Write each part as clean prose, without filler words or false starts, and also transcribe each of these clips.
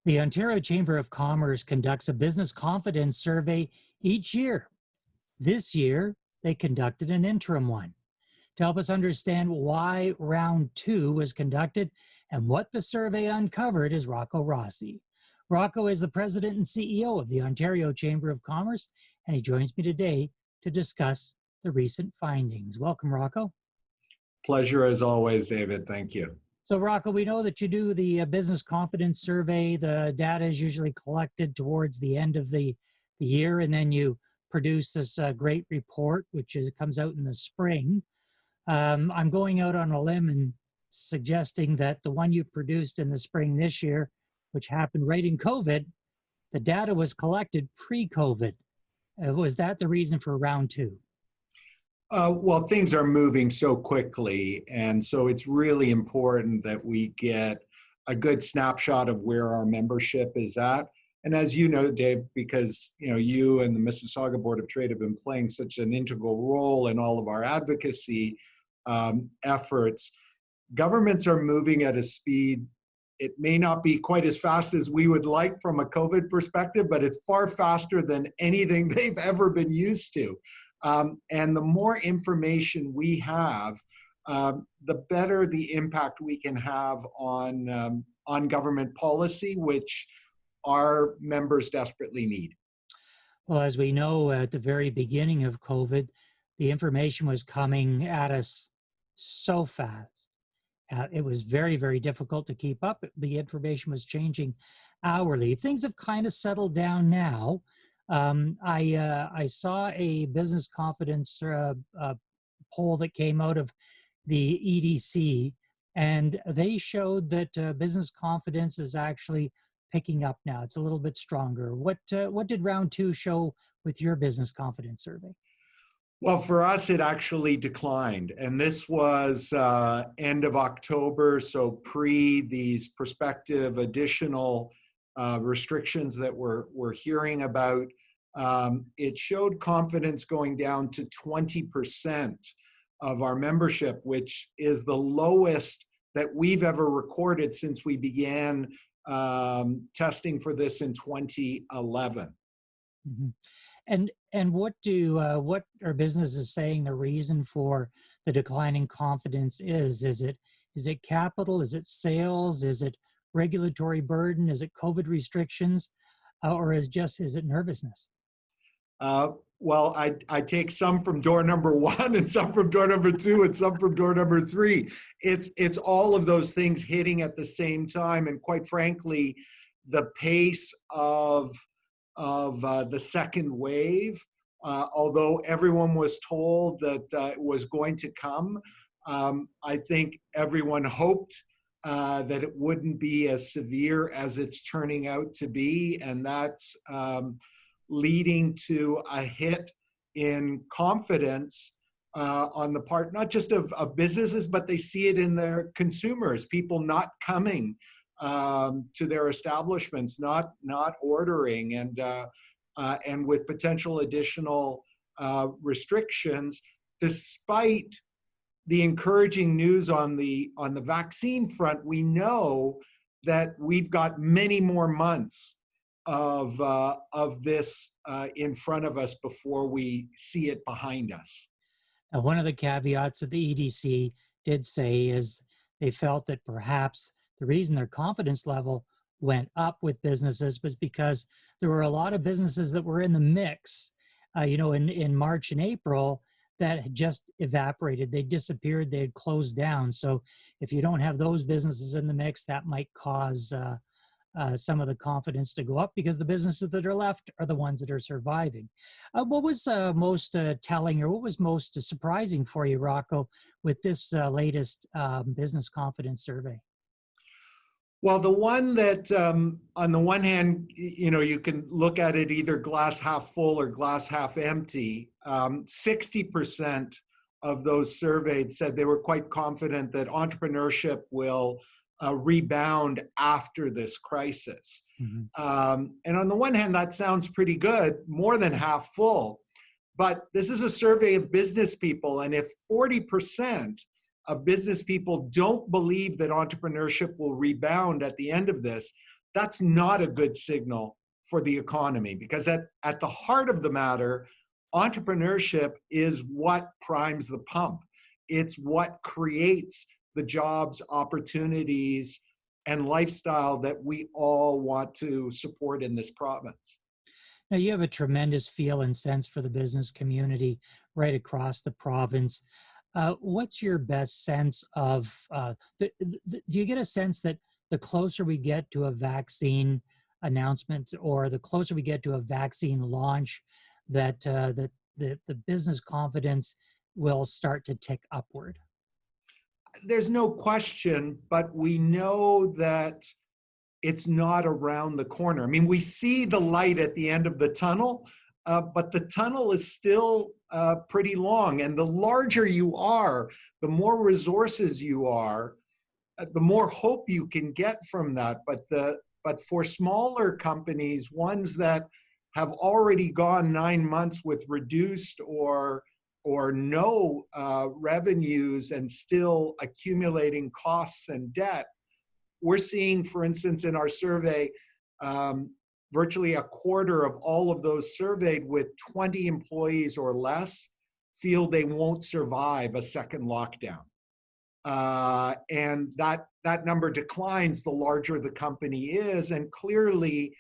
The Ontario Chamber of Commerce conducts a business confidence survey each year. This year, they conducted an interim one. To help us understand why round two was conducted and what the survey uncovered is Rocco Rossi. Rocco is the president and CEO of the Ontario Chamber of Commerce, and he joins me today to discuss the recent findings. Welcome, Rocco. Pleasure as always, David. Thank you. So, Rocco, we know that you do the business confidence survey. The data is usually collected towards the end of the year, and then you produce this great report, which comes out in the spring. I'm going out on a limb and suggesting that the one you produced in the spring this year, which happened right in COVID, the data was collected pre-COVID. Was that the reason for round two? Well, things are moving so quickly, and so it's really important that we get a good snapshot of where our membership is at. And as you know, Dave, because you and the Mississauga Board of Trade have been playing such an integral role in all of our advocacy efforts, governments are moving at a speed. It may not be quite as fast as we would like from a COVID perspective, but it's far faster than anything they've ever been used to. And the more information we have, the better the impact we can have on government policy, which our members desperately need. Well, as we know, at the very beginning of COVID, the information was coming at us so fast. It was very, very difficult to keep up. The information was changing hourly. Things have kind of settled down now. I saw a business confidence poll that came out of the EDC, and they showed that business confidence is actually picking up now. It's a little bit stronger. What did round two show with your business confidence survey? Well, for us, it actually declined. And this was end of October, so pre these prospective additional restrictions that we're hearing about. It showed confidence going down to 20% of our membership, which is the lowest that we've ever recorded since we began testing for this in 2011. Mm-hmm. And what are businesses saying the reason for the declining confidence is? Is it capital? Is it sales? Is it regulatory burden? Is it COVID restrictions? Or is it nervousness? Well, I take some from door number one and some from door number two and some from door number three. It's all of those things hitting at the same time. And quite frankly, the pace of the second wave, although everyone was told that it was going to come, I think everyone hoped that it wouldn't be as severe as it's turning out to be, and that's leading to a hit in confidence on the part, not just of businesses, but they see it in their consumers, people not coming to their establishments, not ordering, and with potential additional restrictions, despite the encouraging news on the vaccine front. We know that we've got many more months of this in front of us before we see it behind us. Now, one of the caveats that the EDC did say is they felt that perhaps the reason their confidence level went up with businesses was because there were a lot of businesses that were in the mix, in March and April that had just evaporated. They disappeared. They had closed down. So if you don't have those businesses in the mix, that might cause some of the confidence to go up because the businesses that are left are the ones that are surviving. What was most telling, or what was most surprising for you, Rocco, with this latest business confidence survey? Well, the one that, on the one hand, you can look at it either glass half full or glass half empty. 60% of those surveyed said they were quite confident that entrepreneurship will rebound after this crisis. Mm-hmm. And on the one hand, that sounds pretty good, more than half full. But this is a survey of business people, and if 40% of business people don't believe that entrepreneurship will rebound at the end of this, that's not a good signal for the economy, because at the heart of the matter, entrepreneurship is what primes the pump. It's what creates the jobs, opportunities, and lifestyle that we all want to support in this province. Now, you have a tremendous feel and sense for the business community right across the province. What's your best sense of, do you get a sense that the closer we get to a vaccine announcement or the closer we get to a vaccine launch, that the business confidence will start to tick upward? There's no question, but we know that it's not around the corner. I mean, we see the light at the end of the tunnel, but the tunnel is still pretty long. And the larger you are, the more resources you are, the more hope you can get from that. But for smaller companies, ones that have already gone 9 months with reduced or no revenues and still accumulating costs and debt, we're seeing, for instance, in our survey, virtually a quarter of all of those surveyed with 20 employees or less feel they won't survive a second lockdown. And that number declines the larger the company is. And clearly,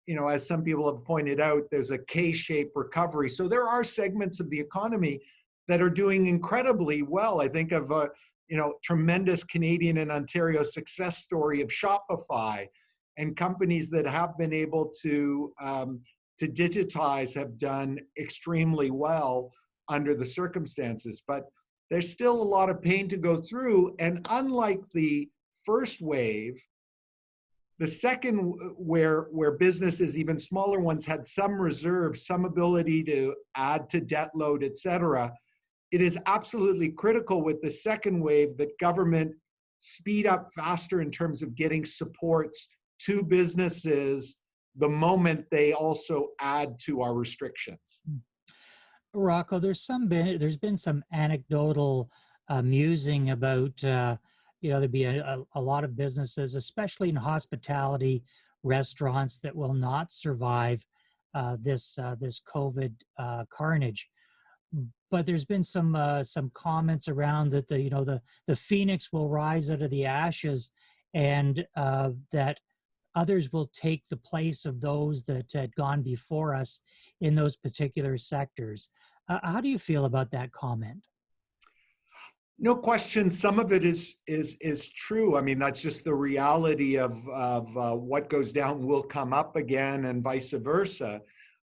as some people have pointed out, there's a K-shaped recovery. So there are segments of the economy that are doing incredibly well. I think of tremendous Canadian and Ontario success story of Shopify, and companies that have been able to digitize have done extremely well under the circumstances. But there's still a lot of pain to go through. And unlike the first wave, the second, where businesses, even smaller ones, had some reserve, some ability to add to debt load, et cetera, it is absolutely critical with the second wave that government speed up faster in terms of getting supports to businesses the moment they also add to our restrictions. Rocco, there's been some anecdotal musing about there'd be a lot of businesses, especially in hospitality, restaurants, that will not survive this COVID carnage. But there's been some comments around that the phoenix will rise out of the ashes, and that others will take the place of those that had gone before us in those particular sectors. How do you feel about that comment? No question, some of it is true. I mean, that's just the reality of what goes down will come up again, and vice versa.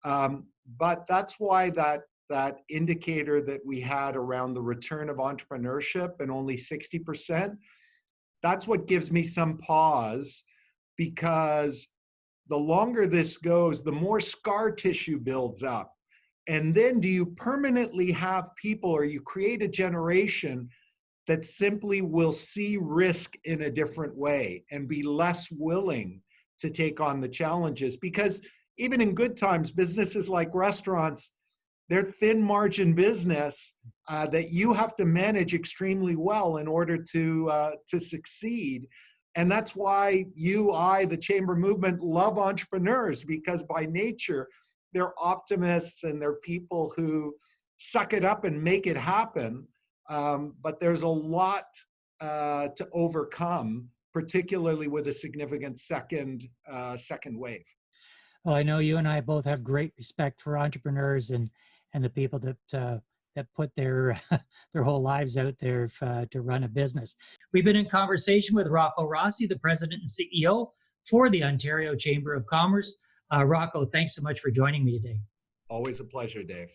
But that's why that indicator that we had around the return of entrepreneurship and only 60%, that's what gives me some pause, because the longer this goes, the more scar tissue builds up. And then do you permanently have people, or you create a generation that simply will see risk in a different way and be less willing to take on the challenges? Because even in good times, businesses like restaurants, they're thin margin business that you have to manage extremely well in order to succeed. And that's why the Chamber movement, love entrepreneurs, because by nature, they're optimists and they're people who suck it up and make it happen. But there's a lot to overcome, particularly with a significant second wave. Well, I know you and I both have great respect for entrepreneurs and the people that put their their whole lives out there to run a business. We've been in conversation with Rocco Rossi, the president and CEO for the Ontario Chamber of Commerce. Rocco, thanks so much for joining me today. Always a pleasure, Dave.